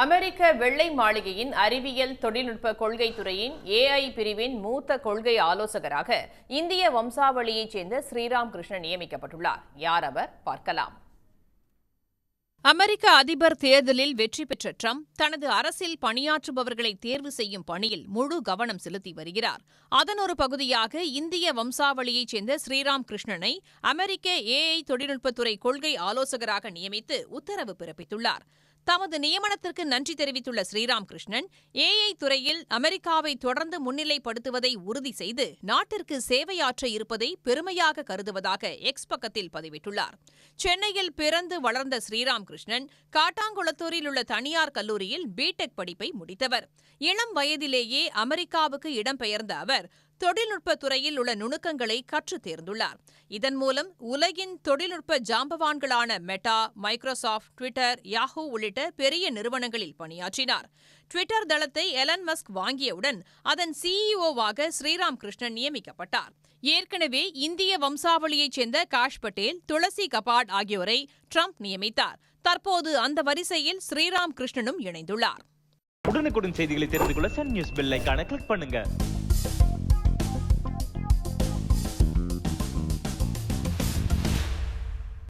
அமெரிக்க வெள்ளை மாளிகையின் அறிவியல் தொழில்நுட்ப கொள்கை துறையின் AI பிரிவின் மூத்த கொள்கை ஆலோசகராக இந்திய வம்சாவளியைச் சேர்ந்த ஸ்ரீராம் கிருஷ்ணன் நியமிக்கப்பட்டுள்ளார். யார் அவர்? பார்க்கலாம். அமெரிக்க அதிபர் தேர்தலில் வெற்றி பெற்ற ட்ரம்ப் தனது அரசில் பணியாற்றுபவர்களை தேர்வு செய்யும் பணியில் முழு கவனம் செலுத்தி வருகிறார். அதன் ஒரு பகுதியாக இந்திய வம்சாவளியைச் சேர்ந்த ஸ்ரீராம் கிருஷ்ணனை அமெரிக்க AI தொழில்நுட்பத்துறை கொள்கை ஆலோசகராக நியமித்து உத்தரவு பிறப்பித்துள்ளார். தமது நியமனத்திற்கு நன்றி தெரிவித்துள்ள ஸ்ரீராம் கிருஷ்ணன், AI துறையில் அமெரிக்காவை தொடர்ந்து முன்னிலைப்படுத்துவதை உறுதி செய்து நாட்டிற்கு சேவையாற்ற இருப்பதை பெருமையாக கருதுவதாக எக்ஸ் பக்கத்தில் பதிவிட்டுள்ளார். சென்னையில் பிறந்து வளர்ந்த ஸ்ரீராம் கிருஷ்ணன் காட்டாங்குளத்தூரில் உள்ள தனியார் கல்லூரியில் பிடெக் படிப்பை முடித்தவர். இளம் வயதிலேயே அமெரிக்காவுக்கு இடம்பெயர்ந்த அவர் தொழில்நுட்ப துறையில் உள்ள நுணுக்கங்களை கற்றுத் தேர்ந்துள்ளார். இதன் மூலம் உலகின் தொழில்நுட்ப ஜாம்பவான்களான மெட்டா, மைக்ரோசாப்ட், ட்விட்டர், யாஹூ உள்ளிட்ட பெரிய நிறுவனங்களில் பணியாற்றினார். ட்விட்டர் தளத்தை எலன் மஸ்க் வாங்கியவுடன் அதன் CEO-வாக ஸ்ரீராம் கிருஷ்ணன் நியமிக்கப்பட்டார். ஏற்கனவே இந்திய வம்சாவளியைச் சேர்ந்த காஷ் பட்டேல், துளசி கபாட் ஆகியோரை ட்ரம்ப் நியமித்தார். தற்போது அந்த வரிசையில் ஸ்ரீராம் கிருஷ்ணனும் இணைந்துள்ளார். உடனுக்குடன் செய்திகளை தெரிந்து கொள்ள சன் நியூஸ் பெல் ஐகானை கிளிக் பண்ணுங்க.